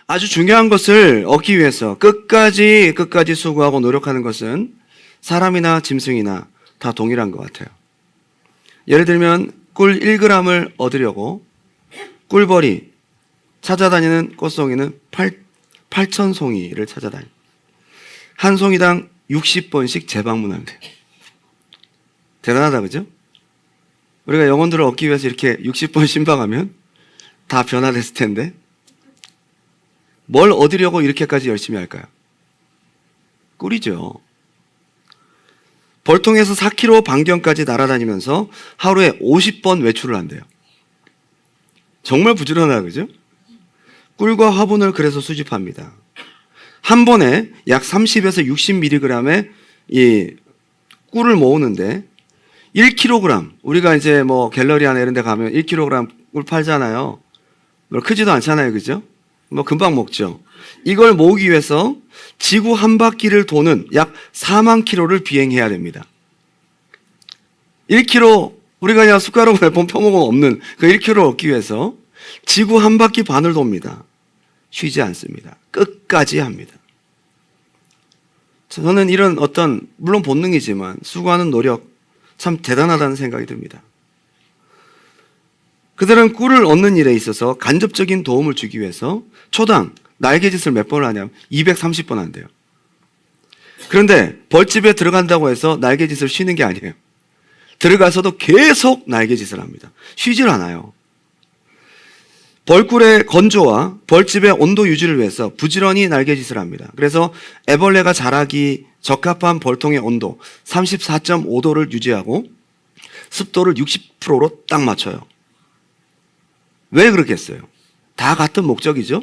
아주 중요한 것을 얻기 위해서 끝까지 수고하고 노력하는 것은 사람이나 짐승이나 다 동일한 것 같아요. 예를 들면 꿀 1g을 얻으려고 꿀벌이 찾아다니는 꽃송이는 8,000송이를 찾아다녀요. 한 송이당 60번씩 재방문하면 돼요. 대단하다, 그죠? 우리가 영혼들을 얻기 위해서 이렇게 60번 신방하면 다 변화됐을 텐데 뭘 얻으려고 이렇게까지 열심히 할까요? 꿀이죠. 벌통에서 4km 반경까지 날아다니면서 하루에 50번 외출을 한대요. 정말 부지런하다, 그죠? 꿀과 화분을 그래서 수집합니다. 한 번에 약 30에서 60mg의 이 꿀을 모으는데 1kg, 우리가 이제 뭐 갤러리 안에 이런 데 가면 1kg 꿀 팔잖아요. 뭐 크지도 않잖아요, 그죠? 뭐 금방 먹죠. 이걸 모으기 위해서 지구 한 바퀴를 도는 약 4만 킬로를 비행해야 됩니다. 1kg, 우리가 그냥 숟가락 몇 번 펴먹으면 없는 그 1kg를 얻기 위해서 지구 한 바퀴 반을 돕니다. 쉬지 않습니다. 끝까지 합니다. 저는 이런 어떤, 물론 본능이지만 수고하는 노력 참 대단하다는 생각이 듭니다. 그들은 꿀을 얻는 일에 있어서 간접적인 도움을 주기 위해서 초당 날개짓을 몇 번을 하냐면 230번 한대요. 그런데 벌집에 들어간다고 해서 날개짓을 쉬는 게 아니에요. 들어가서도 계속 날개짓을 합니다. 쉬질 않아요. 벌꿀의 건조와 벌집의 온도 유지를 위해서 부지런히 날개짓을 합니다. 그래서 애벌레가 자라기 적합한 벌통의 온도 34.5도를 유지하고 습도를 60%로 딱 맞춰요. 왜 그렇겠어요? 다 같은 목적이죠.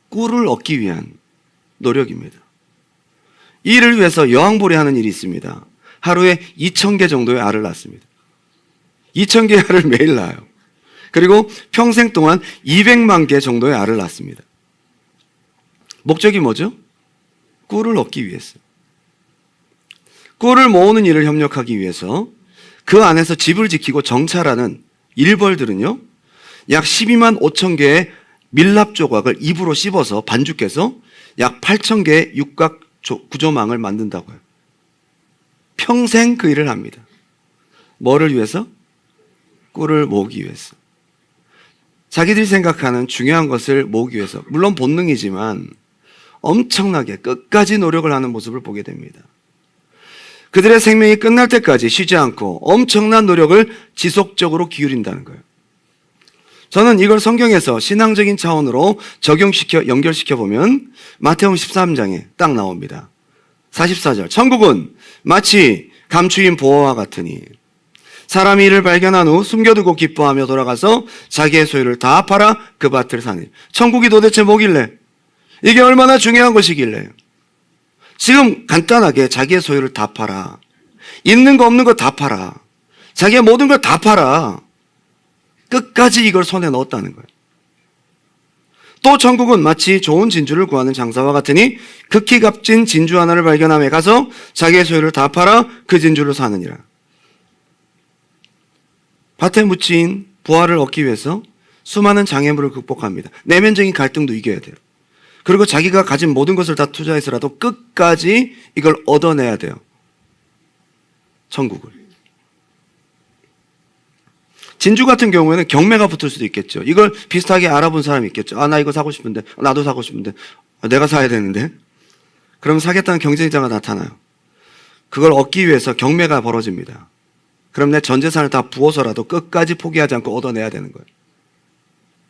꿀을 얻기 위한 노력입니다. 이 일을 위해서 여왕벌이 하는 일이 있습니다. 하루에 2,000개 정도의 알을 낳습니다. 2,000개의 알을 매일 낳아요. 그리고 평생 동안 200만 개 정도의 알을 낳습니다. 목적이 뭐죠? 꿀을 얻기 위해서. 꿀을 모으는 일을 협력하기 위해서 그 안에서 집을 지키고 정찰하는 일벌들은요, 약 12만 5천 개의 밀랍 조각을 입으로 씹어서 반죽해서 약 8천 개의 육각 구조망을 만든다고요. 평생 그 일을 합니다. 뭐를 위해서? 꿀을 모으기 위해서. 자기들이 생각하는 중요한 것을 모으기 위해서, 물론 본능이지만 엄청나게 끝까지 노력을 하는 모습을 보게 됩니다. 그들의 생명이 끝날 때까지 쉬지 않고 엄청난 노력을 지속적으로 기울인다는 거예요. 저는 이걸 성경에서 신앙적인 차원으로 연결시켜 보면 마태복음 13장에 딱 나옵니다. 44절. 천국은 마치 감추인 보화와 같으니 사람이 이를 발견한 후 숨겨두고 기뻐하며 돌아가서 자기의 소유를 다 팔아 그 밭을 사니. 천국이 도대체 뭐길래? 이게 얼마나 중요한 것이길래? 지금 간단하게 자기의 소유를 다 팔아. 있는 거 없는 거 다 팔아. 자기의 모든 걸 다 팔아. 끝까지 이걸 손에 넣었다는 거예요. 또 천국은 마치 좋은 진주를 구하는 장사와 같으니 극히 값진 진주 하나를 발견함에 가서 자기의 소유를 다 팔아 그 진주를 사느니라. 밭에 묻힌 부화를 얻기 위해서 수많은 장애물을 극복합니다. 내면적인 갈등도 이겨야 돼요. 그리고 자기가 가진 모든 것을 다 투자해서라도 끝까지 이걸 얻어내야 돼요. 천국을. 진주 같은 경우에는 경매가 붙을 수도 있겠죠. 이걸 비슷하게 알아본 사람이 있겠죠. 아, 나 이거 사고 싶은데, 나도 사고 싶은데, 내가 사야 되는데. 그럼 사겠다는 경쟁자가 나타나요. 그걸 얻기 위해서 경매가 벌어집니다. 그럼 내 전 재산을 다 부어서라도 끝까지 포기하지 않고 얻어내야 되는 거예요.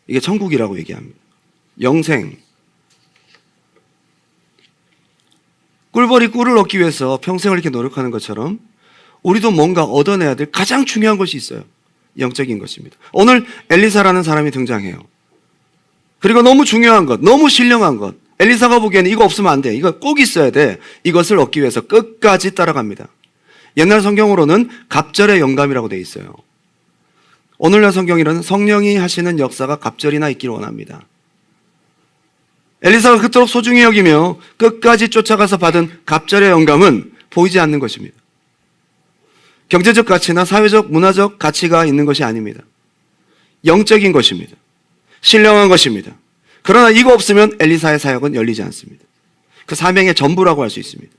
이게 천국이라고 얘기합니다. 영생. 꿀벌이 꿀을 얻기 위해서 평생을 이렇게 노력하는 것처럼 우리도 뭔가 얻어내야 될 가장 중요한 것이 있어요. 영적인 것입니다. 오늘 엘리사라는 사람이 등장해요. 그리고 너무 중요한 것, 너무 신령한 것, 엘리사가 보기에는 이거 없으면 안 돼. 이거 꼭 있어야 돼. 이것을 얻기 위해서 끝까지 따라갑니다. 옛날 성경으로는 갑절의 영감이라고 되어 있어요. 오늘날 성경에는 성령이 하시는 역사가 갑절이나 있기를 원합니다. 엘리사가 그토록 소중히 여기며 끝까지 쫓아가서 받은 갑절의 영감은 보이지 않는 것입니다. 경제적 가치나 사회적, 문화적 가치가 있는 것이 아닙니다. 영적인 것입니다. 신령한 것입니다. 그러나 이거 없으면 엘리사의 사역은 열리지 않습니다. 그 사명의 전부라고 할 수 있습니다.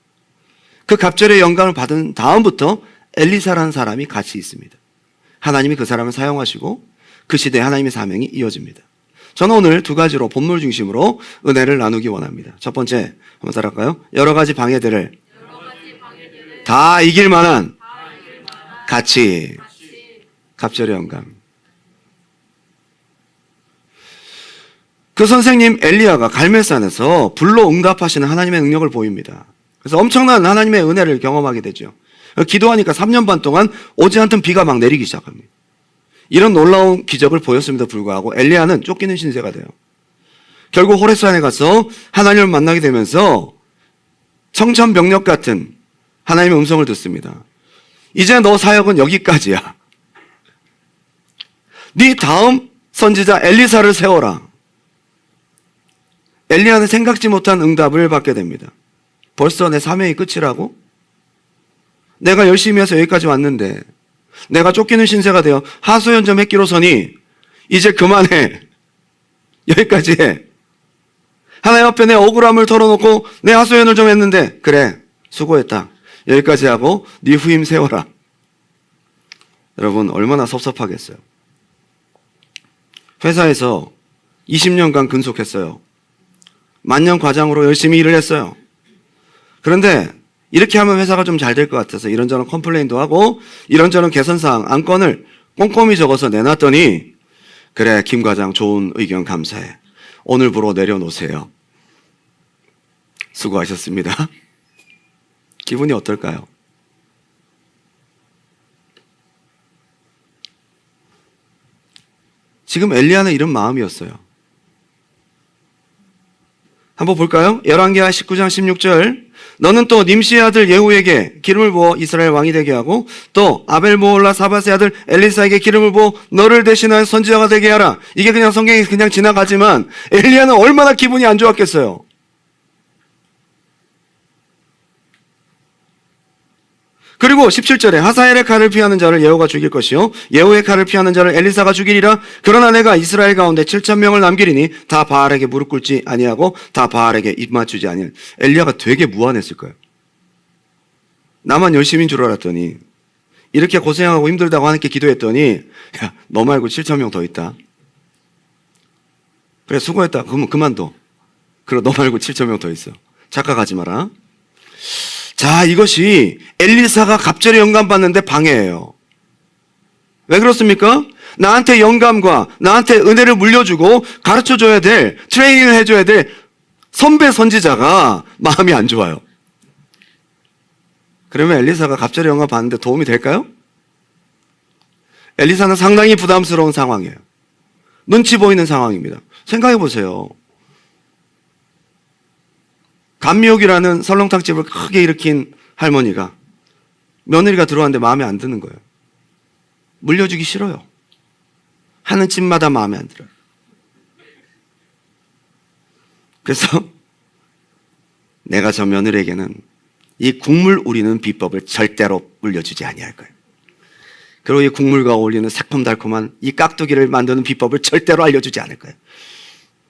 그 갑절의 영감을 받은 다음부터 엘리사라는 사람이 같이 있습니다. 하나님이 그 사람을 사용하시고 그 시대에 하나님의 사명이 이어집니다. 저는 오늘 두 가지로 본문 중심으로 은혜를 나누기 원합니다. 첫 번째, 한번 따라할까요? 여러 가지 방해들을 다 이길 만한 가치, 갑절의 영감. 그 선생님 엘리야가 갈멜산에서 불로 응답하시는 하나님의 능력을 보입니다. 그래서 엄청난 하나님의 은혜를 경험하게 되죠. 기도하니까 3년 반 동안 오지 않던 비가 막 내리기 시작합니다. 이런 놀라운 기적을 보였음에도 불구하고 엘리야는 쫓기는 신세가 돼요. 결국 호렙산에 가서 하나님을 만나게 되면서 청천벽력 같은 하나님의 음성을 듣습니다. 이제 너 사역은 여기까지야. 네 다음 선지자 엘리사를 세워라. 엘리야는 생각지 못한 응답을 받게 됩니다. 벌써 내 사명이 끝이라고? 내가 열심히 해서 여기까지 왔는데 내가 쫓기는 신세가 되어 하소연점 햇기로서니 이제 그만해. 여기까지 해. 하나님 앞에 내 억울함을 털어놓고 내 하소연을 좀 했는데 그래 수고했다. 여기까지 하고 네 후임 세워라. 여러분 얼마나 섭섭하겠어요. 회사에서 20년간 근속했어요. 만년 과장으로 열심히 일을 했어요. 그런데 이렇게 하면 회사가 좀 잘 될 것 같아서 이런저런 컴플레인도 하고 이런저런 개선사항, 안건을 꼼꼼히 적어서 내놨더니 그래 김 과장 좋은 의견 감사해. 오늘부로 내려놓으세요. 수고하셨습니다. 기분이 어떨까요? 지금 엘리야는 이런 마음이었어요. 한번 볼까요? 열왕기하 19장 16절. 너는 또 님시의 아들 예후에게 기름을 부어 이스라엘 왕이 되게 하고 또 아벨모올라 사밧의 아들 엘리사에게 기름을 부어 너를 대신하여 선지자가 되게 하라. 이게 그냥 성경에 그냥 지나가지만 엘리야는 얼마나 기분이 안 좋았겠어요. 그리고 17절에 하사엘의 칼을 피하는 자를 예후가 죽일 것이요 예후의 칼을 피하는 자를 엘리사가 죽이리라. 그러나 내가 이스라엘 가운데 7,000명을 남기리니 다 바알에게 무릎 꿇지 아니하고 다 바알에게 입 맞추지 아니할. 엘리야가 되게 무안했을 거예요. 나만 열심인 줄 알았더니 이렇게 고생하고 힘들다고 하나님께 기도했더니 야, 너 말고 7,000명 더 있다. 그래 수고했다. 그러면 그만둬. 그럼 너 말고 7,000명 더 있어. 착각하지 마라. 자, 이것이 엘리사가 갑절의 영감 받는데 방해예요. 왜 그렇습니까? 나한테 영감과 나한테 은혜를 물려주고 가르쳐줘야 될, 트레이닝을 해줘야 될 선배 선지자가 마음이 안 좋아요. 그러면 엘리사가 갑절의 영감 받는데 도움이 될까요? 엘리사는 상당히 부담스러운 상황이에요. 눈치 보이는 상황입니다. 생각해 보세요. 감미옥이라는 설렁탕집을 크게 일으킨 할머니가 며느리가 들어왔는데 마음에 안 드는 거예요. 물려주기 싫어요. 하는 집마다 마음에 안 들어요. 그래서 내가 저 며느리에게는 이 국물 우리는 비법을 절대로 물려주지 아니할 거예요. 그리고 이 국물과 어울리는 새콤달콤한 이 깍두기를 만드는 비법을 절대로 알려주지 않을 거예요.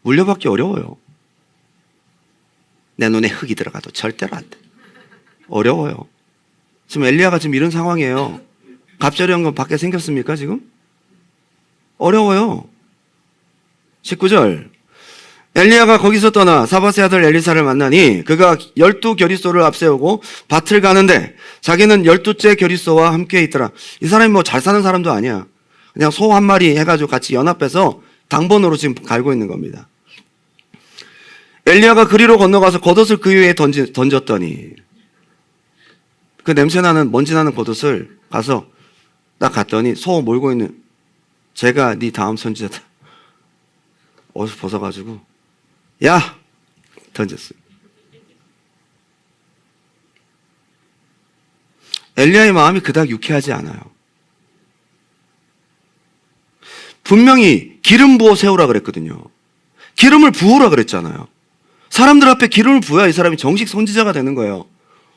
물려받기 어려워요. 내 눈에 흙이 들어가도 절대로 안 돼. 어려워요. 지금 엘리야가 지금 이런 상황이에요. 갑절의 영감 받게 생겼습니까 지금? 어려워요. 19절. 엘리야가 거기서 떠나 사밧의 아들 엘리사를 만나니 그가 12겨리소를 앞세우고 밭을 가는데 자기는 12째 겨리소와 함께 있더라. 이 사람이 뭐 잘 사는 사람도 아니야. 그냥 소 한 마리 해가지고 같이 연합해서 당번으로 지금 갈고 있는 겁니다. 엘리야가 그리로 건너가서 겉옷을 그 위에 던졌더니 그 냄새나는 먼지나는 겉옷을 가서 딱 갔더니 소 몰고 있는 제가 네 다음 선지자다. 어디서 벗어가지고 야! 던졌어요. 엘리야의 마음이 그닥 유쾌하지 않아요. 분명히 기름 부어 세우라 그랬거든요. 기름을 부으라 그랬잖아요. 사람들 앞에 기름을 부어야 이 사람이 정식 선지자가 되는 거예요.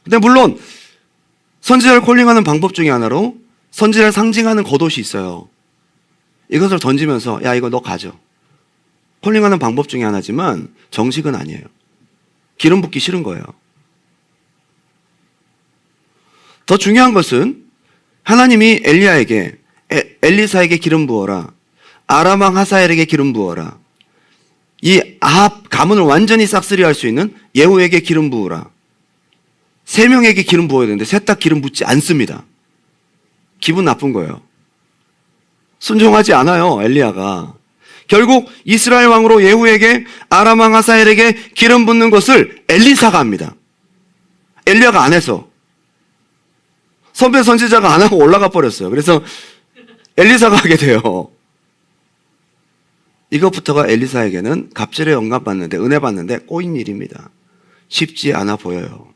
근데 물론 선지자를 콜링하는 방법 중에 하나로 선지자를 상징하는 겉옷이 있어요. 이것을 던지면서 야 이거 너 가져. 콜링하는 방법 중에 하나지만 정식은 아니에요. 기름 붓기 싫은 거예요. 더 중요한 것은 하나님이 엘리사에게 기름 부어라. 아람 왕 하사엘에게 기름 부어라. 이 아합 가문을 완전히 싹쓸이할 수 있는 예후에게 기름 부으라. 3명에게 기름 부어야 되는데 셋 다 기름 붓지 않습니다. 기분 나쁜 거예요. 순종하지 않아요, 엘리야가. 결국 이스라엘 왕으로 예후에게 아람 왕 하사엘에게 기름 붓는 것을 엘리사가 합니다. 엘리야가 안 해서. 선배 선지자가 안 하고 올라가 버렸어요. 그래서 엘리사가 하게 돼요. 이것부터가 엘리사에게는 갑절에 영감 받는데, 은혜 받는데 꼬인 일입니다. 쉽지 않아 보여요.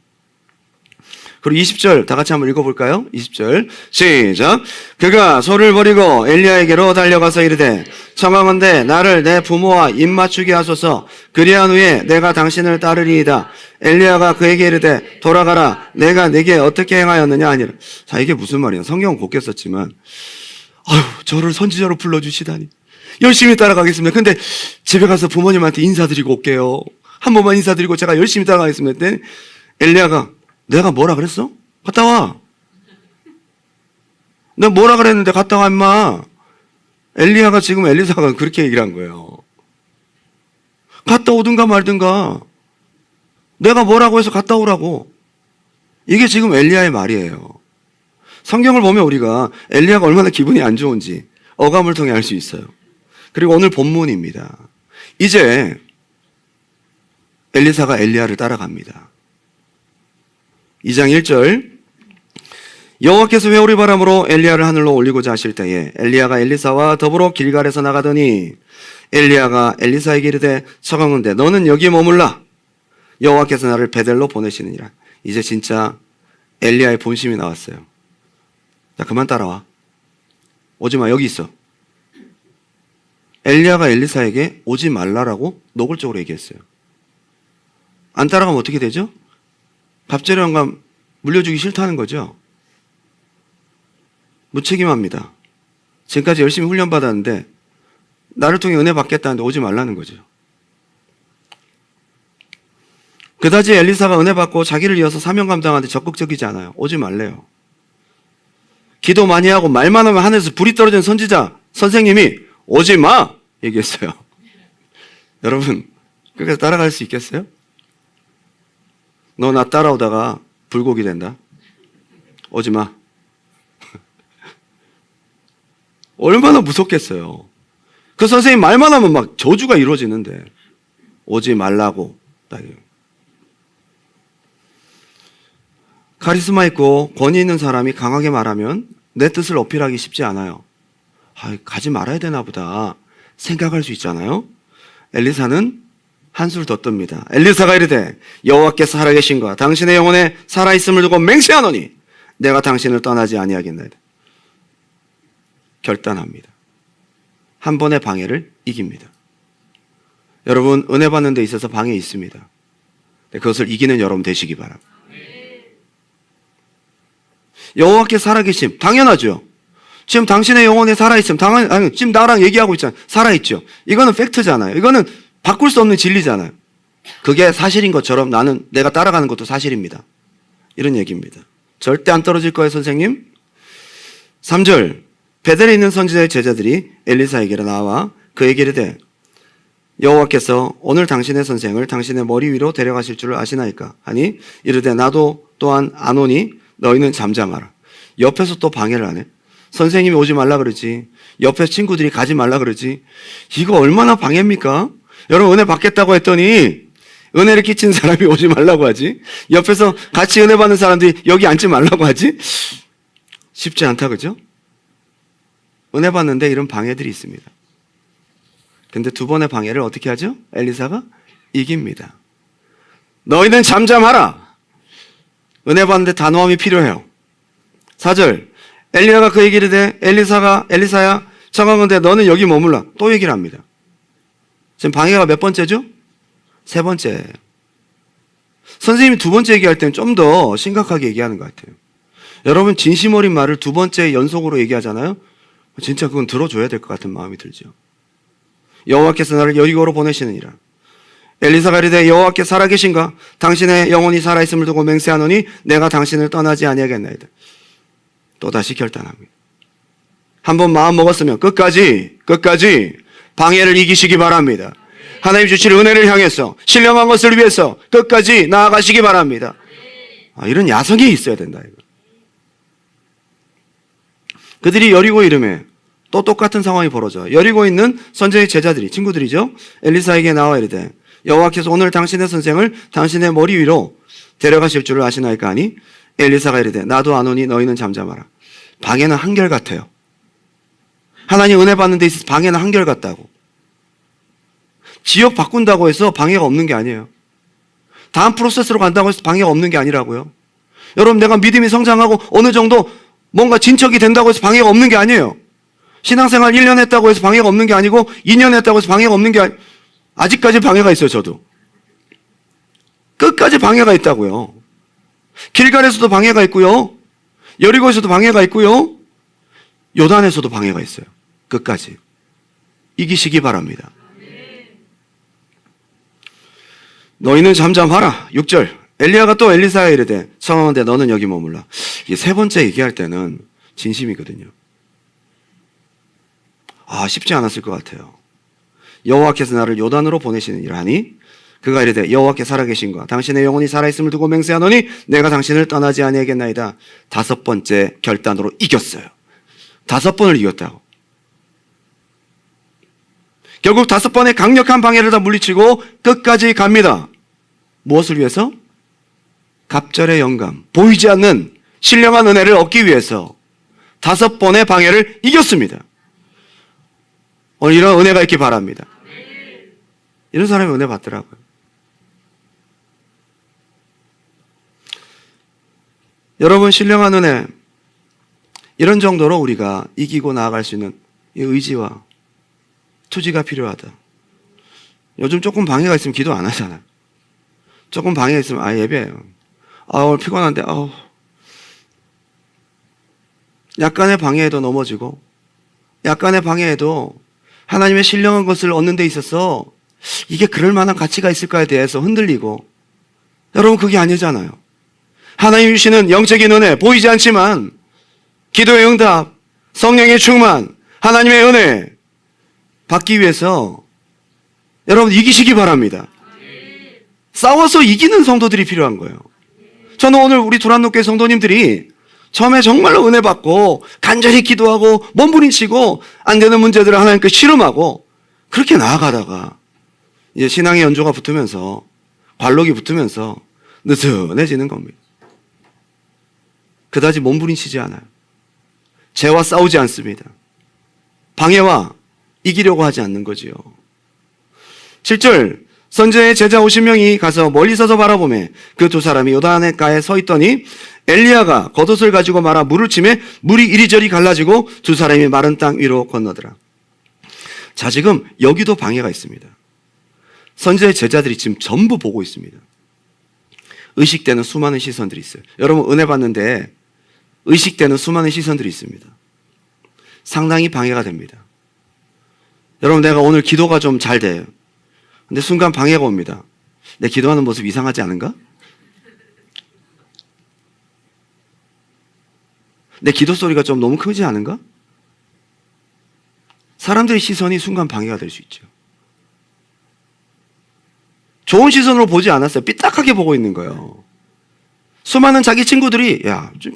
그리고 20절 다 같이 한번 읽어볼까요? 20절 시작. 그가 소를 버리고 엘리야에게로 달려가서 이르되 청하건대 나를 내 부모와 입맞추게 하소서. 그리한 후에 내가 당신을 따르리이다. 엘리야가 그에게 이르되 돌아가라. 내가 네게 어떻게 행하였느냐 하니라. 자, 이게 무슨 말이에요? 성경은 곱게 썼지만 저를 선지자로 불러주시다니 열심히 따라가겠습니다. 근데 집에 가서 부모님한테 인사드리고 올게요. 한 번만 인사드리고 제가 열심히 따라가겠습니다. 했더니 엘리야가 내가 뭐라 그랬어? 갔다 와. 내가 뭐라 그랬는데 갔다 와 임마. 엘리야가 지금 엘리사가 그렇게 얘기를 한 거예요. 갔다 오든가 말든가. 내가 뭐라고 해서 갔다 오라고. 이게 지금 엘리야의 말이에요. 성경을 보면 우리가 엘리야가 얼마나 기분이 안 좋은지 어감을 통해 알 수 있어요. 그리고 오늘 본문입니다. 이제 엘리사가 엘리야를 따라갑니다. 2장 1절 여호와께서 회오리 바람으로 엘리야를 하늘로 올리고자 하실 때에 엘리야가 엘리사와 더불어 길갈에서 나가더니 엘리야가 엘리사에게 이르되 청하건대 너는 여기에 머물라. 여호와께서 나를 베델로 보내시느니라. 이제 진짜 엘리야의 본심이 나왔어요. 자, 그만 따라와. 오지마, 여기 있어. 엘리야가 엘리사에게 오지 말라라고 노골적으로 얘기했어요. 안 따라가면 어떻게 되죠? 갑절의 영감 물려주기 싫다는 거죠. 무책임합니다. 지금까지 열심히 훈련받았는데 나를 통해 은혜 받겠다는데 오지 말라는 거죠. 그다지 엘리사가 은혜 받고 자기를 이어서 사명 감당하는데 적극적이지 않아요. 오지 말래요. 기도 많이 하고 말만 하면 하늘에서 불이 떨어지는 선지자 선생님이 오지 마! 얘기했어요. 여러분 끝까지 따라갈 수 있겠어요? 너 나 따라오다가 불고기 된다. 오지 마. 얼마나 무섭겠어요. 그 선생님 말만 하면 막 저주가 이루어지는데 오지 말라고. 카리스마 있고 권위 있는 사람이 강하게 말하면 내 뜻을 어필하기 쉽지 않아요. 가지 말아야 되나 보다 생각할 수 있잖아요. 엘리사는 한술 더 뜹니다. 엘리사가 이르되 여호와께서 살아계신가 당신의 영혼에 살아있음을 두고 맹세하노니 내가 당신을 떠나지 아니하겠나이다. 결단합니다. 한 번의 방해를 이깁니다. 여러분 은혜 받는 데 있어서 방해 있습니다. 그것을 이기는 여러분 되시기 바랍니다. 여호와께서 살아계심 당연하죠. 지금 당신의 영혼에 살아있음 지금 나랑 얘기하고 있잖아요. 살아있죠. 이거는 팩트잖아요. 이거는 바꿀 수 없는 진리잖아요. 그게 사실인 것처럼 내가 따라가는 것도 사실입니다. 이런 얘기입니다. 절대 안 떨어질 거예요, 선생님. 3절 베델에 있는 선지자의 제자들이 엘리사에게로 나와 그에게 이르되 여호와께서 오늘 당신의 선생을 당신의 머리 위로 데려가실 줄을 아시나이까 하니 이르되 나도 또한 아노니 너희는 잠잠하라. 옆에서 또 방해를 하네. 선생님이 오지 말라 그러지. 옆에 친구들이 가지 말라 그러지. 이거 얼마나 방해입니까? 여러분 은혜 받겠다고 했더니 은혜를 끼친 사람이 오지 말라고 하지. 옆에서 같이 은혜 받는 사람들이 여기 앉지 말라고 하지. 쉽지 않다, 그죠? 은혜 받는데 이런 방해들이 있습니다. 근데 두 번의 방해를 어떻게 하죠? 엘리사가 이깁니다. 너희는 잠잠하라. 은혜 받는데 단호함이 필요해요. 4절 엘리야가 그에게 이르되 엘리사야 청하건대 너는 여기 머물라. 또 얘기를 합니다. 지금 방해가 몇 번째죠? 3번째. 선생님이 2번째 얘기할 때는 좀 더 심각하게 얘기하는 것 같아요. 여러분 진심 어린 말을 2번째 연속으로 얘기하잖아요. 진짜 그건 들어줘야 될 것 같은 마음이 들죠. 여호와께서 나를 여리고로 보내시느니라. 엘리사가 이르되 여호와께 살아계신가? 당신의 영혼이 살아있음을 두고 맹세하노니 내가 당신을 떠나지 아니하겠나이다. 또다시 결단합니다. 한번 마음 먹었으면 끝까지 방해를 이기시기 바랍니다. 하나님 주실 은혜를 향해서 신령한 것을 위해서 끝까지 나아가시기 바랍니다. 이런 야성이 있어야 된다. 이거. 그들이 여리고 이름에 또 똑같은 상황이 벌어져요. 여리고 있는 선지자의 제자들이, 친구들이죠. 엘리사에게 나와 이르되 여호와께서 오늘 당신의 선생을 당신의 머리 위로 데려가실 줄을 아시나이까 하니 엘리사가 이르되 나도 아노니 너희는 잠잠하라. 방해는 한결같아요. 하나님 은혜 받는 데 있어서 방해는 한결같다고. 지역 바꾼다고 해서 방해가 없는 게 아니에요. 다음 프로세스로 간다고 해서 방해가 없는 게 아니라고요. 여러분, 내가 믿음이 성장하고 어느 정도 뭔가 진척이 된다고 해서 방해가 없는 게 아니에요. 신앙생활 1년 했다고 해서 방해가 없는 게 아니고 2년 했다고 해서 방해가 없는 게 아직까지 방해가 있어요. 저도 끝까지 방해가 있다고요. 길갈에서도 방해가 있고요, 여리고에서도 방해가 있고요, 요단에서도 방해가 있어요. 끝까지 이기시기 바랍니다. 너희는 잠잠하라. 6절 엘리야가 또 엘리사에 이르되 청하건대 너는 여기 머물라. 이게 세 번째 얘기할 때는 진심이거든요. 쉽지 않았을 것 같아요. 여호와께서 나를 요단으로 보내시느니라 하니 그가 이르되 여호와께 살아계신가? 당신의 영혼이 살아있음을 두고 맹세하노니 내가 당신을 떠나지 아니하겠나이다. 5번째 결단으로 이겼어요. 5번을 이겼다고. 결국 5번의 강력한 방해를 다 물리치고 끝까지 갑니다. 무엇을 위해서? 갑절의 영감, 보이지 않는 신령한 은혜를 얻기 위해서 5번의 방해를 이겼습니다. 오늘 이런 은혜가 있기 바랍니다. 이런 사람이 은혜 받더라고요. 여러분, 신령한 은혜, 이런 정도로 우리가 이기고 나아갈 수 있는 이 의지와 투지가 필요하다. 요즘 조금 방해가 있으면 기도 안 하잖아요. 조금 방해가 있으면 예배해요. 오늘 피곤한데 약간의 방해에도 넘어지고, 약간의 방해에도 하나님의 신령한 것을 얻는 데 있어서 이게 그럴 만한 가치가 있을까에 대해서 흔들리고, 여러분, 그게 아니잖아요. 하나님 주시는 영적인 은혜, 보이지 않지만 기도의 응답, 성령의 충만, 하나님의 은혜 받기 위해서 여러분 이기시기 바랍니다. 싸워서 이기는 성도들이 필요한 거예요. 저는 오늘 우리 두란노교회 성도님들이 처음에 정말로 은혜 받고 간절히 기도하고 몸부림치고 안 되는 문제들을 하나님께 씨름하고 그렇게 나아가다가 이제 신앙의 연조가 붙으면서, 관록이 붙으면서 느슨해지는 겁니다. 그다지 몸부림치지 않아요. 죄와 싸우지 않습니다. 방해와 이기려고 하지 않는 거지요. 7절 선지자의 제자 50명이 가서 멀리 서서 바라보매 그 2사람이 요단강가에 서 있더니 엘리야가 겉옷을 가지고 말아 물을 치매 물이 이리저리 갈라지고 2사람이 마른 땅 위로 건너더라. 자, 지금 여기도 방해가 있습니다. 선지자의 제자들이 지금 전부 보고 있습니다. 의식되는 수많은 시선들이 있어요. 여러분, 은혜 받는데 의식되는 수많은 시선들이 있습니다. 상당히 방해가 됩니다. 여러분, 내가 오늘 기도가 좀 잘 돼요. 근데 순간 방해가 옵니다. 내 기도하는 모습 이상하지 않은가? 내 기도 소리가 좀 너무 크지 않은가? 사람들의 시선이 순간 방해가 될 수 있죠. 좋은 시선으로 보지 않았어요. 삐딱하게 보고 있는 거예요. 수많은 자기 친구들이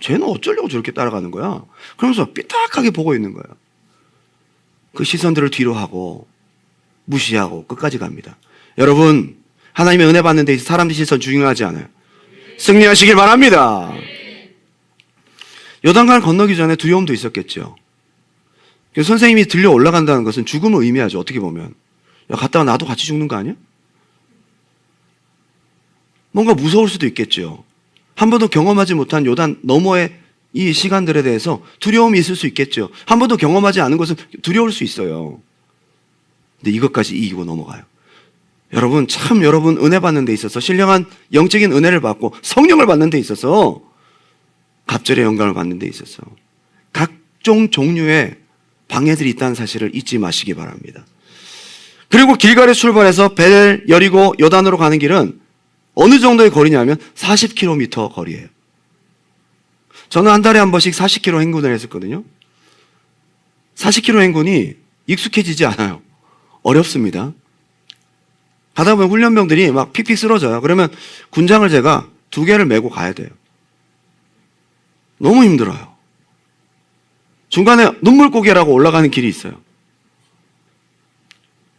쟤는 어쩌려고 저렇게 따라가는 거야? 그러면서 삐딱하게 보고 있는 거예요. 그 시선들을 뒤로 하고 무시하고 끝까지 갑니다. 여러분, 하나님의 은혜 받는 데 있어서 사람들 시선 중요하지 않아요. 승리하시길 바랍니다. 요단강을 건너기 전에 두려움도 있었겠죠. 선생님이 들려 올라간다는 것은 죽음을 의미하죠. 어떻게 보면 갔다가 나도 같이 죽는 거 아니야? 뭔가 무서울 수도 있겠죠. 한 번도 경험하지 못한 요단 너머의 이 시간들에 대해서 두려움이 있을 수 있겠죠. 한 번도 경험하지 않은 것은 두려울 수 있어요. 근데 이것까지 이기고 넘어가요. 여러분, 참 여러분 은혜 받는 데 있어서 신령한 영적인 은혜를 받고 성령을 받는 데 있어서 갑절의 영광을 받는 데 있어서 각종 종류의 방해들이 있다는 사실을 잊지 마시기 바랍니다. 그리고 길갈에 출발해서 벨, 여리고, 요단으로 가는 길은 어느 정도의 거리냐면 40km 거리예요. 저는 한 달에 한 번씩 40km 행군을 했었거든요. 40km 행군이 익숙해지지 않아요. 어렵습니다. 가다 보면 훈련병들이 막 픽픽 쓰러져요. 그러면 군장을 제가 2개를 메고 가야 돼요. 너무 힘들어요. 중간에 눈물고개라고 올라가는 길이 있어요.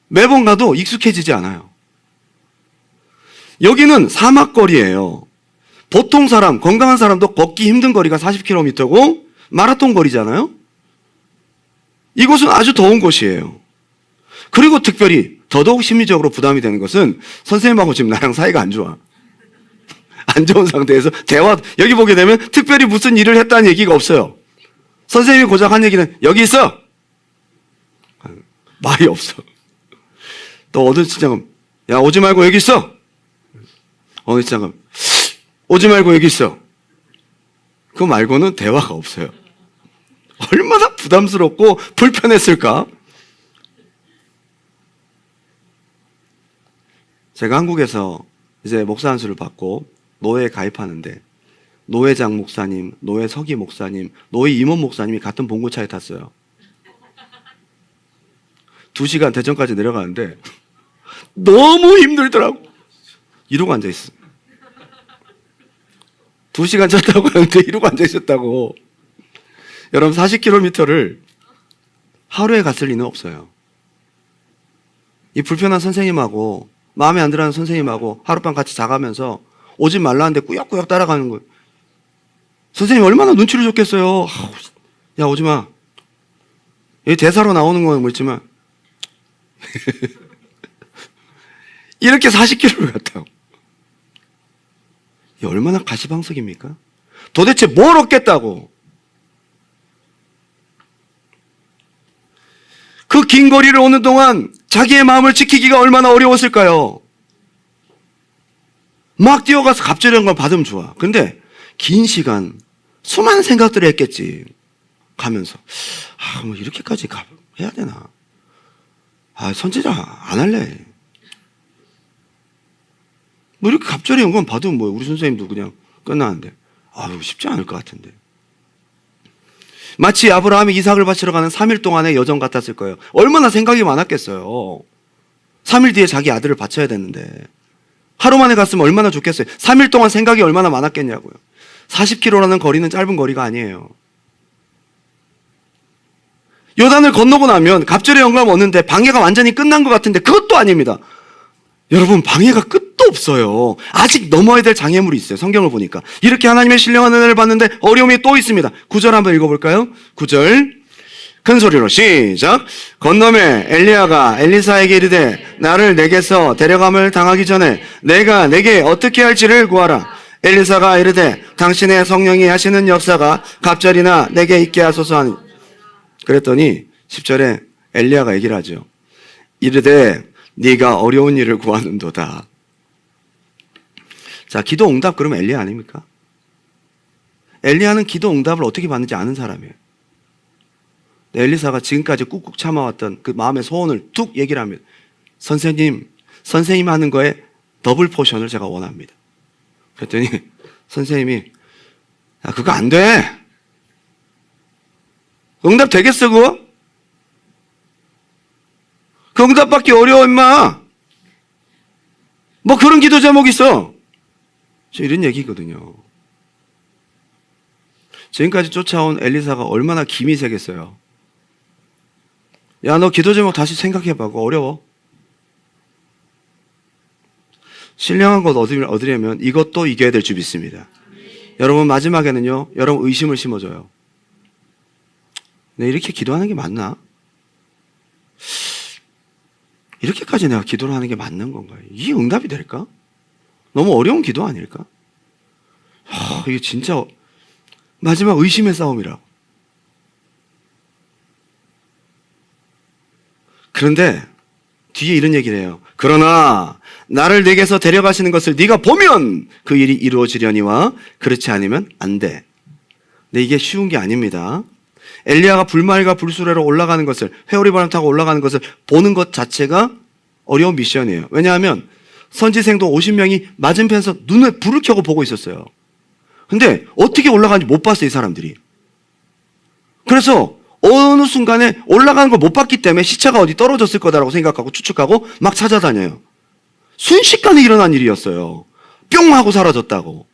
매번 가도 익숙해지지 않아요. 여기는 사막거리예요. 보통 사람, 건강한 사람도 걷기 힘든 거리가 40km고 마라톤 거리잖아요. 이곳은 아주 더운 곳이에요. 그리고 특별히 더더욱 심리적으로 부담이 되는 것은 선생님하고 지금 나랑 사이가 안 좋아. 안 좋은 상태에서 여기 보게 되면 특별히 무슨 일을 했다는 얘기가 없어요. 선생님이 고작 한 얘기는 여기 있어! 말이 없어. 또 어느 시장은 야 오지 말고 여기 있어! 어느 시장은 오지 말고 여기 있어. 그거 말고는 대화가 없어요. 얼마나 부담스럽고 불편했을까? 제가 한국에서 이제 목사 안수를 받고 노회에 가입하는데 노회장 목사님, 노회 서기 목사님, 노회 임원 목사님이 같은 봉고차에 탔어요. 2시간 대전까지 내려가는데 너무 힘들더라고. 이러고 앉아있어. 2시간 차 타고 가는데 이러고 앉아있었다고. 여러분 40km를 하루에 갔을 리는 없어요. 이 불편한 선생님하고 마음에 안 들어하는 선생님하고 하룻밤 같이 자가면서 오지 말라는데 꾸역꾸역 따라가는 거예요. 선생님 얼마나 눈치를 줬겠어요. 야 오지 마. 이 대사로 나오는 건 뭐 있지만 이렇게 40km를 갔다고. 이 얼마나 가시방석입니까? 도대체 뭘 얻겠다고. 그 긴 거리를 오는 동안 자기의 마음을 지키기가 얼마나 어려웠을까요? 막 뛰어가서 갑절이란 걸 받으면 좋아. 근데 긴 시간 수많은 생각들을 했겠지. 가면서 뭐 이렇게까지 해야 되나? 선지자 안 할래. 뭐 이렇게 갑절이 온 건 봐도 뭐 우리 선생님도 그냥 끝나는데 쉽지 않을 것 같은데. 마치 아브라함이 이삭을 바치러 가는 3일 동안의 여정 같았을 거예요. 얼마나 생각이 많았겠어요. 3일 뒤에 자기 아들을 바쳐야 되는데 하루 만에 갔으면 얼마나 좋겠어요. 3일 동안 생각이 얼마나 많았겠냐고요. 40km라는 거리는 짧은 거리가 아니에요. 요단을 건너고 나면 갑절의 영광을 얻는데 방해가 완전히 끝난 것 같은데 그것도 아닙니다. 여러분 방해가 끝도 없어요. 아직 넘어야 될 장애물이 있어요. 성경을 보니까 이렇게 하나님의 신령한 은혜를 받는데 어려움이 또 있습니다. 9절 한번 읽어볼까요? 9절 큰 소리로 시작. 건너매 엘리야가 엘리사에게 이르되 나를 내게서 데려감을 당하기 전에 내가 내게 어떻게 할지를 구하라. 엘리사가 이르되 당신의 성령이 하시는 역사가 갑절이나 내게 있게 하소서 하니. 그랬더니 10절에 엘리야가 얘기를 하죠. 이르되 네가 어려운 일을 구하는도다. 자, 기도 응답 그러면 엘리야 아닙니까? 엘리야는 기도 응답을 어떻게 받는지 아는 사람이에요. 엘리사가 지금까지 꾹꾹 참아왔던 그 마음의 소원을 툭 얘기를 합니다. 선생님 하는 거에 더블 포션을 제가 원합니다. 그랬더니 선생님이 그거 안 돼. 응답 되겠어 그거? 그 응답받기 어려워 임마. 뭐 그런 기도 제목이 있어. 이런 얘기거든요. 지금까지 쫓아온 엘리사가 얼마나 김이 세겠어요. 야, 너 기도 제목 다시 생각해봐. 그거 어려워. 신령한 것 얻으려면 이것도 이겨야 될 줄 믿습니다. 여러분 마지막에는요, 여러분 의심을 심어줘요. 내가 이렇게 기도하는 게 맞나? 이렇게까지 내가 기도를 하는 게 맞는 건가요? 이게 응답이 될까? 너무 어려운 기도 아닐까? 이게 진짜 마지막 의심의 싸움이라. 그런데 뒤에 이런 얘기를 해요. 그러나 나를 내게서 데려가시는 것을 네가 보면 그 일이 이루어지려니와 그렇지 않으면 안 돼. 근데 이게 쉬운 게 아닙니다. 엘리야가 불말과 불수레로 올라가는 것을, 회오리 바람 타고 올라가는 것을 보는 것 자체가 어려운 미션이에요. 왜냐하면 선지생도 50명이 맞은편에서 눈에 불을 켜고 보고 있었어요. 근데 어떻게 올라가는지 못 봤어요, 이 사람들이. 그래서 어느 순간에 올라가는 걸 못 봤기 때문에 시체가 어디 떨어졌을 거다라고 생각하고 추측하고 막 찾아다녀요. 순식간에 일어난 일이었어요. 뿅 하고 사라졌다고.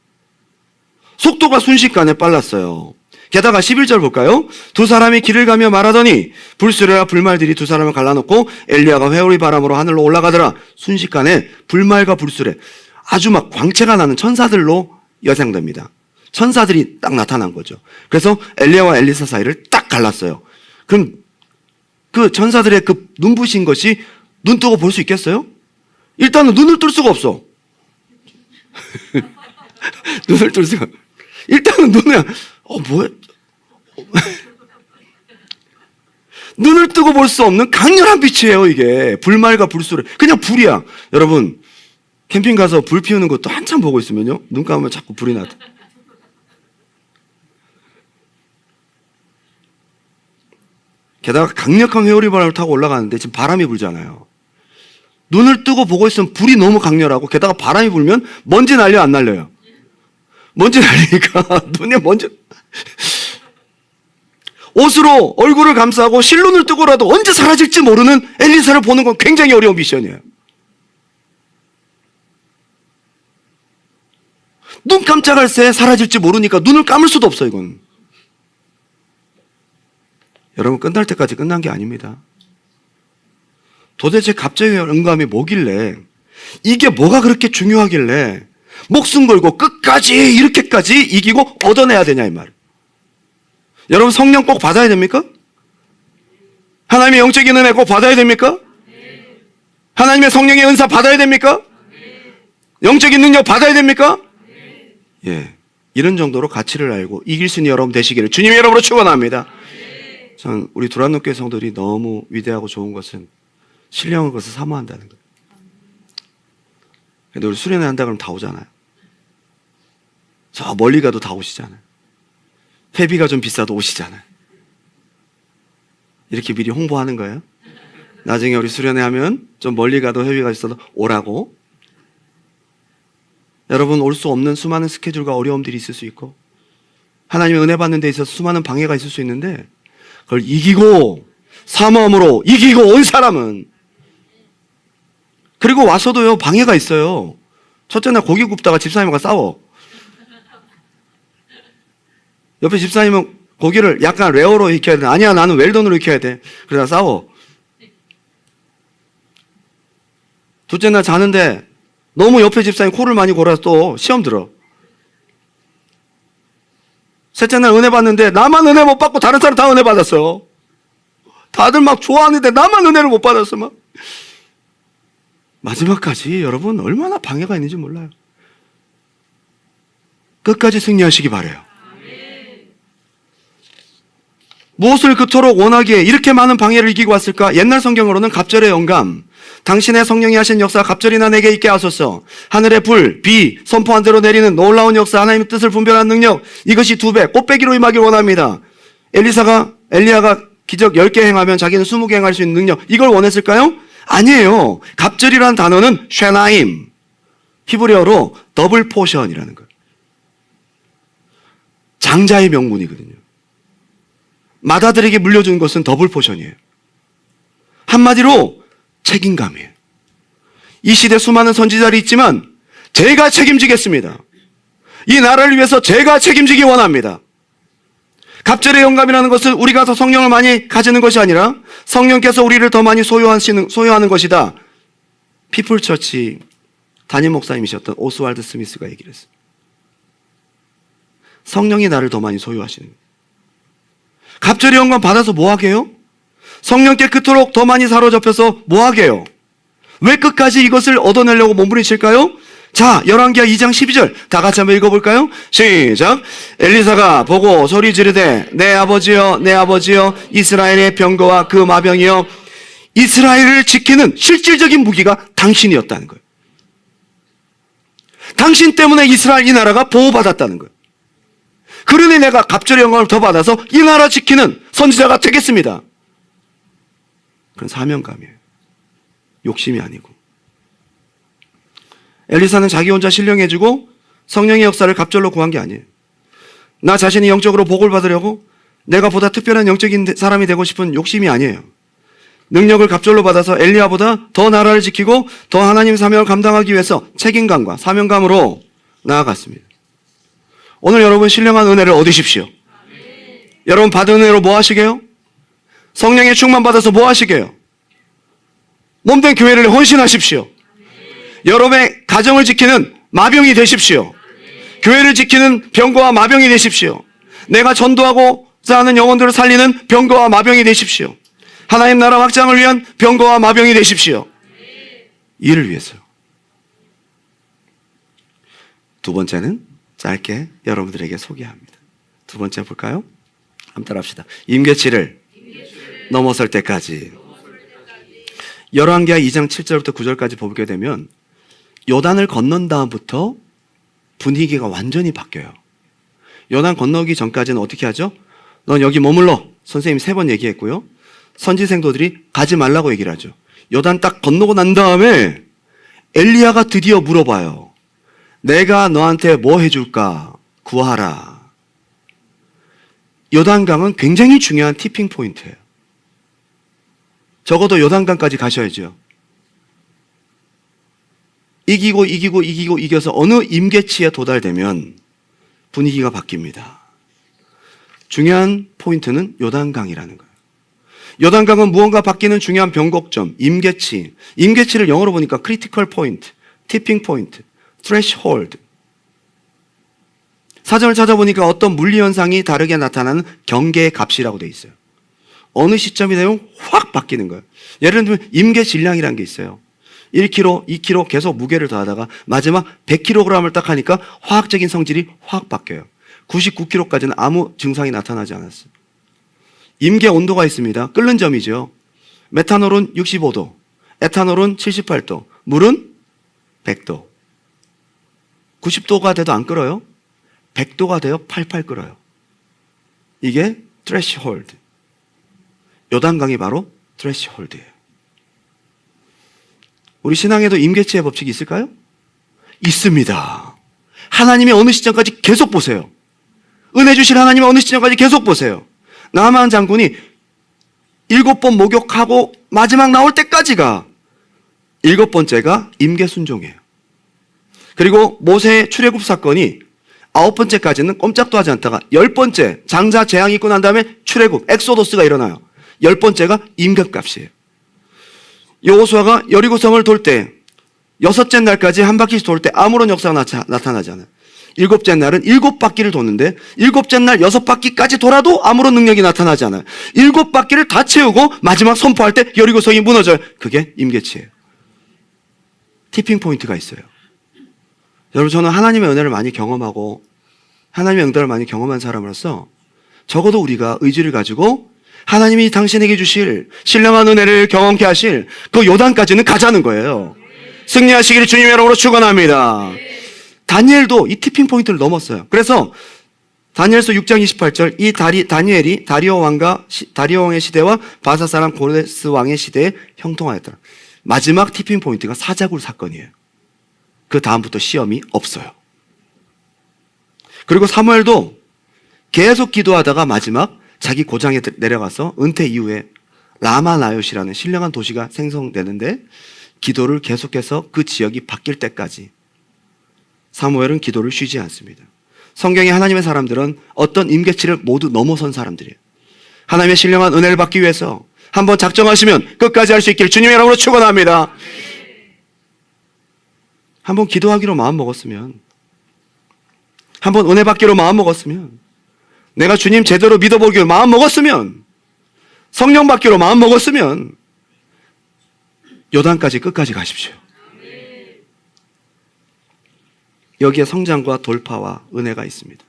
속도가 순식간에 빨랐어요. 게다가 11절 볼까요? 두 사람이 길을 가며 말하더니 불수레와 불말들이 두 사람을 갈라놓고 엘리야가 회오리 바람으로 하늘로 올라가더라. 순식간에 불말과 불수레, 아주 막 광채가 나는 천사들로 여생됩니다. 천사들이 딱 나타난 거죠. 그래서 엘리야와 엘리사 사이를 딱 갈랐어요. 그럼 그 천사들의 그 눈부신 것이 눈 뜨고 볼 수 있겠어요? 일단은 눈을 뜰 수가 없어. 눈을 뜰 수가. 일단은 눈을 뭐야? 눈을 뜨고 볼 수 없는 강렬한 빛이에요, 이게. 불말과 불수레. 그냥 불이야. 여러분, 캠핑 가서 불 피우는 것도 한참 보고 있으면요, 눈 감으면 자꾸 불이 나다. 게다가 강력한 회오리 바람을 타고 올라가는데 지금 바람이 불잖아요. 눈을 뜨고 보고 있으면 불이 너무 강렬하고, 게다가 바람이 불면 먼지 날려 안 날려요? 먼지 날리니까 눈에 먼지. 옷으로 얼굴을 감싸고 실눈을 뜨고라도 언제 사라질지 모르는 엘리사를 보는 건 굉장히 어려운 미션이에요. 눈 깜짝할 새 사라질지 모르니까 눈을 감을 수도 없어, 이건. 여러분, 끝날 때까지 끝난 게 아닙니다. 도대체 갑자기 영감이 뭐길래, 이게 뭐가 그렇게 중요하길래 목숨 걸고 끝까지 이렇게까지 이기고 얻어내야 되냐, 이 말. 여러분, 성령 꼭 받아야 됩니까? 하나님의 영적인 은혜 꼭 받아야 됩니까? 하나님의 성령의 은사 받아야 됩니까? 영적인 능력 받아야 됩니까? 예, 이런 정도로 가치를 알고 이길 수 있는 여러분 되시기를 주님의 이름으로 축원합니다. 전 우리 두란노교회 성도들이 너무 위대하고 좋은 것은 신령한 것을 사모한다는 거예요. 근데 우리 수련회 한다 그러면 다 오잖아요. 저 멀리 가도 다 오시잖아요. 회비가 좀 비싸도 오시잖아요. 이렇게 미리 홍보하는 거예요. 나중에 우리 수련회 하면 좀 멀리 가도 회비가 있어도 오라고. 여러분, 올 수 없는 수많은 스케줄과 어려움들이 있을 수 있고, 하나님의 은혜 받는 데 있어서 수많은 방해가 있을 수 있는데, 그걸 이기고 사모함으로 이기고 온 사람은, 그리고 와서도요 방해가 있어요. 첫째 날 고기 굽다가 집사님과 싸워. 옆에 집사님은 고기를 약간 레어로 익혀야 돼. 아니야, 나는 웰던으로 익혀야 돼. 그러다 싸워. 둘째 날 자는데 너무 옆에 집사님 코를 많이 골아서 또 시험 들어. 셋째 날 은혜 받는데 나만 은혜 못 받고 다른 사람 다 은혜 받았어요. 다들 막 좋아하는데 나만 은혜를 못 받았어. 막 마지막까지 여러분 얼마나 방해가 있는지 몰라요. 끝까지 승리하시기 바라요. 무엇을 그토록 원하기에 이렇게 많은 방해를 이기고 왔을까? 옛날 성경으로는 갑절의 영감, 당신의 성령이 하신 역사 갑절이나 내게 있게 하소서. 하늘의 불, 비, 선포한 대로 내리는 놀라운 역사, 하나님의 뜻을 분별하는 능력, 이것이 2배, 꽃배기로 임하길 원합니다. 엘리야가 기적 10개 행하면 자기는 20개 행할 수 있는 능력, 이걸 원했을까요? 아니에요. 갑절이라는 단어는 쉐나임, 히브리어로 더블 포션이라는 거예요. 장자의 명분이거든요. 마다들에게 물려준 것은 더블 포션이에요. 한마디로 책임감이에요. 이 시대 수많은 선지자들이 있지만 제가 책임지겠습니다. 이 나라를 위해서 제가 책임지기 원합니다. 갑절의 영감이라는 것은 우리가 더 성령을 많이 가지는 것이 아니라 성령께서 우리를 더 많이 소유하는 것이다. 피플처치 담임 목사님이셨던 오스왈드 스미스가 얘기를 했어요. 성령이 나를 더 많이 소유하시는 거예요. 갑절의 영감 받아서 뭐 하게요? 성령께 그토록 더 많이 사로잡혀서 뭐 하게요? 왜 끝까지 이것을 얻어내려고 몸부림칠까요? 자, 열왕기하 2장 12절 다 같이 한번 읽어볼까요? 시작. 엘리사가 보고 소리 지르되 내 아버지여 내 아버지여 이스라엘의 병거와 그 마병이여. 이스라엘을 지키는 실질적인 무기가 당신이었다는 거예요. 당신 때문에 이스라엘 이 나라가 보호받았다는 거예요. 그러니 내가 갑절의 영광을 더 받아서 이 나라 지키는 선지자가 되겠습니다. 그런 사명감이에요. 욕심이 아니고. 엘리사는 자기 혼자 신령해지고 성령의 역사를 갑절로 구한 게 아니에요. 나 자신이 영적으로 복을 받으려고 내가 보다 특별한 영적인 사람이 되고 싶은 욕심이 아니에요. 능력을 갑절로 받아서 엘리야보다 더 나라를 지키고 더 하나님의 사명을 감당하기 위해서 책임감과 사명감으로 나아갔습니다. 오늘 여러분 신령한 은혜를 얻으십시오. 여러분 받은 은혜로 뭐 하시게요? 성령의 충만 받아서 뭐 하시게요? 몸된 교회를 헌신하십시오. 여러분의 가정을 지키는 마병이 되십시오. 교회를 지키는 병거와 마병이 되십시오. 내가 전도하고자 하는 영혼들을 살리는 병거와 마병이 되십시오. 하나님 나라 확장을 위한 병거와 마병이 되십시오. 이를 위해서요. 두 번째는 짧게 여러분들에게 소개합니다. 두 번째 볼까요? 한번 따라합시다. 임계치를 넘어설 때까지. 열왕기하 2장 7절부터 9절까지 보게 되면 요단을 건넌 다음부터 분위기가 완전히 바뀌어요. 요단 건너기 전까지는 어떻게 하죠? 넌 여기 머물러. 선생님 3번 얘기했고요. 선지 생도들이 가지 말라고 얘기를 하죠. 요단 딱 건너고 난 다음에 엘리야가 드디어 물어봐요. 내가 너한테 뭐 해줄까? 구하라. 요단강은 굉장히 중요한 티핑 포인트예요. 적어도 요단강까지 가셔야죠. 이기고 어느 임계치에 도달되면 분위기가 바뀝니다. 중요한 포인트는 요단강이라는 거예요. 요단강은 무언가 바뀌는 중요한 변곡점, 임계치. 임계치를 영어로 보니까 critical point, tipping point, threshold. 사전을 찾아보니까 어떤 물리현상이 다르게 나타나는 경계의 값이라고 돼 있어요. 어느 시점이 되면 확 바뀌는 거예요. 예를 들면 임계질량이라는 게 있어요. 1kg, 2kg 계속 무게를 더하다가 마지막 100kg을 딱 하니까 화학적인 성질이 확 바뀌어요. 99kg까지는 아무 증상이 나타나지 않았어요. 임계 온도가 있습니다. 끓는 점이죠. 메탄올은 65도, 에탄올은 78도, 물은 100도. 90도가 돼도 안 끓어요. 100도가 돼요. 팔팔 끓어요. 이게 threshold. 요단강이 바로 threshold예요. 우리 신앙에도 임계치의 법칙이 있을까요? 있습니다. 하나님이 어느 시점까지 계속 보세요. 은혜 주실 하나님이 어느 시점까지 계속 보세요. 나아만 장군이 7번 목욕하고 마지막 나올 때까지가 7번째가 임계순종이에요. 그리고 모세의 출애굽 사건이 9번째까지는 꼼짝도 하지 않다가 10번째 장자 재앙이 있고 난 다음에 출애굽 엑소도스가 일어나요. 10번째가 임금값이에요. 여호수아가 여리고성을 돌 때 6째 날까지 한 바퀴씩 돌 때 아무런 역사가 나타나지 않아요. 7째 날은 7바퀴를 도는데 7째 날 6바퀴까지 돌아도 아무런 능력이 나타나지 않아요. 7바퀴를 다 채우고 마지막 선포할 때 여리고성이 무너져요. 그게 임계치예요. 티핑 포인트가 있어요. 여러분 저는 하나님의 은혜를 많이 경험하고 하나님의 응답을 많이 경험한 사람으로서 적어도 우리가 의지를 가지고 하나님이 당신에게 주실 신령한 은혜를 경험케 하실 그 요단까지는 가자는 거예요. 승리하시기를 주님의 이름으로 축원합니다. 다니엘도 이 티핑 포인트를 넘었어요. 그래서 다니엘서 6장 28절 이 다니엘이 다리오 왕의 시대와 바사 사람 고레스 왕의 시대에 형통하였더라. 마지막 티핑 포인트가 사자굴 사건이에요. 그 다음부터 시험이 없어요. 그리고 사무엘도 계속 기도하다가 마지막 자기 고장에 내려가서 은퇴 이후에 라마나요시라는 신령한 도시가 생성되는데 기도를 계속해서 그 지역이 바뀔 때까지 사무엘은 기도를 쉬지 않습니다. 성경의 하나님의 사람들은 어떤 임계치를 모두 넘어선 사람들이에요. 하나님의 신령한 은혜를 받기 위해서 한번 작정하시면 끝까지 할 수 있기를 주님의 이름으로 축원합니다. 한번 기도하기로 마음먹었으면 한번 은혜 받기로 마음먹었으면 내가 주님 제대로 믿어보기로 마음먹었으면 성령 받기로 마음먹었으면 요단까지 끝까지 가십시오. 여기에 성장과 돌파와 은혜가 있습니다.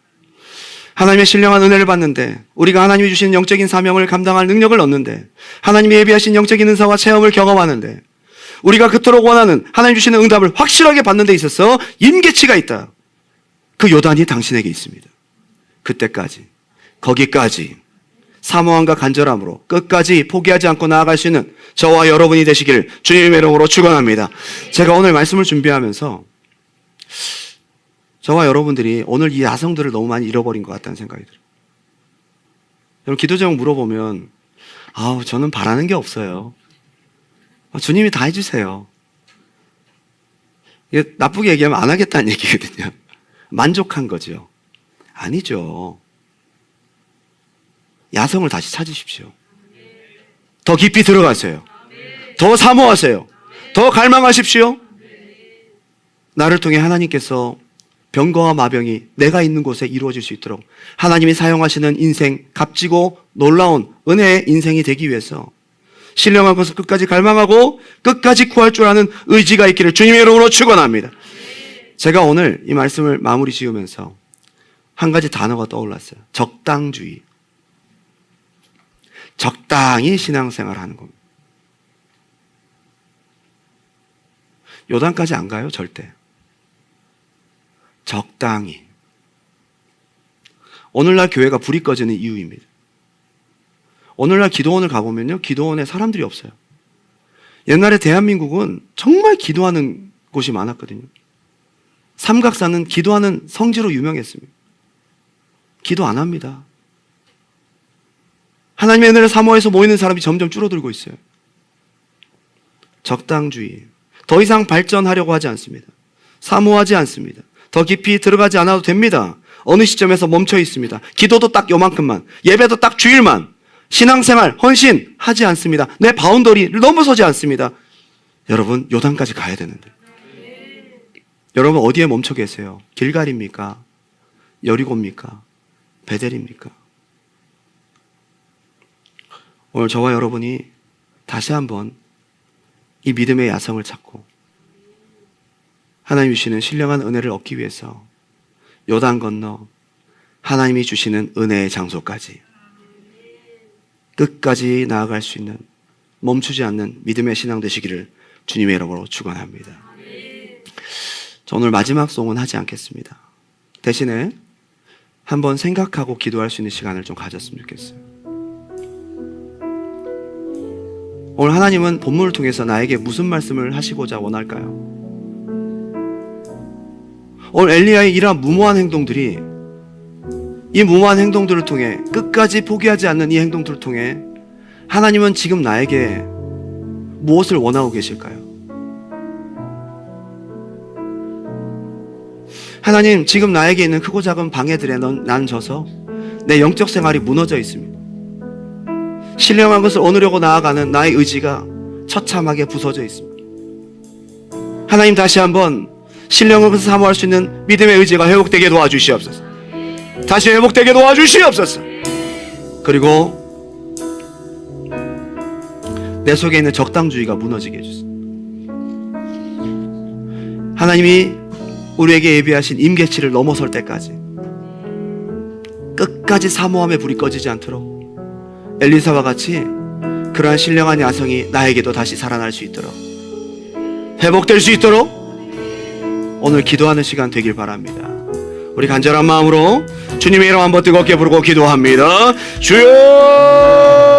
하나님의 신령한 은혜를 받는데 우리가 하나님이 주신 영적인 사명을 감당할 능력을 얻는데 하나님이 예비하신 영적인 은사와 체험을 경험하는데 우리가 그토록 원하는 하나님 주시는 응답을 확실하게 받는 데 있어서 임계치가 있다. 그 요단이 당신에게 있습니다. 그때까지 거기까지 사모함과 간절함으로 끝까지 포기하지 않고 나아갈 수 있는 저와 여러분이 되시길 주님의 이름으로 축원합니다. 제가 오늘 말씀을 준비하면서 저와 여러분들이 오늘 이 야성들을 너무 많이 잃어버린 것 같다는 생각이 들어요. 여러분 기도 제목 물어보면 저는 바라는 게 없어요. 주님이 다 해주세요. 이게 나쁘게 얘기하면 안 하겠다는 얘기거든요. 만족한 거죠. 아니죠. 야성을 다시 찾으십시오. 더 깊이 들어가세요. 더 사모하세요. 더 갈망하십시오. 나를 통해 하나님께서 병거와 마병이 내가 있는 곳에 이루어질 수 있도록 하나님이 사용하시는 인생, 값지고 놀라운 은혜의 인생이 되기 위해서 신령한 것을 끝까지 갈망하고 끝까지 구할 줄 아는 의지가 있기를 주님의 이름으로 축원합니다. 제가 오늘 이 말씀을 마무리 지으면서 한 가지 단어가 떠올랐어요. 적당주의. 적당히 신앙생활 하는 겁니다. 요단까지 안 가요, 절대. 적당히. 오늘날 교회가 불이 꺼지는 이유입니다. 오늘날 기도원을 가보면요, 기도원에 사람들이 없어요. 옛날에 대한민국은 정말 기도하는 곳이 많았거든요. 삼각산은 기도하는 성지로 유명했습니다. 기도 안 합니다. 하나님의 은혜를 사모해서 모이는 사람이 점점 줄어들고 있어요. 적당주의. 더 이상 발전하려고 하지 않습니다. 사모하지 않습니다. 더 깊이 들어가지 않아도 됩니다. 어느 시점에서 멈춰 있습니다. 기도도 딱 요만큼만, 예배도 딱 주일만, 신앙생활, 헌신 하지 않습니다. 내 바운더리를 넘어서지 않습니다. 여러분, 요단까지 가야 되는데. 여러분 어디에 멈춰 계세요? 길갈입니까? 여리고입니까? 베델입니까? 오늘 저와 여러분이 다시 한번 이 믿음의 야성을 찾고 하나님이 주시는 신령한 은혜를 얻기 위해서 요단 건너 하나님이 주시는 은혜의 장소까지 끝까지 나아갈 수 있는 멈추지 않는 믿음의 신앙 되시기를 주님의 이름으로 축원합니다. 저 오늘 마지막 송은 하지 않겠습니다. 대신에 한번 생각하고 기도할 수 있는 시간을 좀 가졌으면 좋겠어요. 오늘 하나님은 본문을 통해서 나에게 무슨 말씀을 하시고자 원할까요? 오늘 엘리야의 이러한 무모한 행동들이, 이 무모한 행동들을 통해, 끝까지 포기하지 않는 이 행동들을 통해 하나님은 지금 나에게 무엇을 원하고 계실까요? 하나님, 지금 나에게 있는 크고 작은 방해들에 난 져서 내 영적 생활이 무너져 있습니다. 신령한 것을 얻으려고 나아가는 나의 의지가 처참하게 부서져 있습니다. 하나님, 다시 한번 신령한 것을 사모할 수 있는 믿음의 의지가 회복되게 도와주시옵소서. 다시 회복되게 도와주시옵소서. 그리고 내 속에 있는 적당주의가 무너지게 해주세요. 하나님이 우리에게 예비하신 임계치를 넘어설 때까지 끝까지 사모함의 불이 꺼지지 않도록 엘리사와 같이 그러한 신령한 야성이 나에게도 다시 살아날 수 있도록, 회복될 수 있도록 오늘 기도하는 시간 되길 바랍니다. 우리 간절한 마음으로 주님의 이름 한번 뜨겁게 부르고 기도합니다. 주여!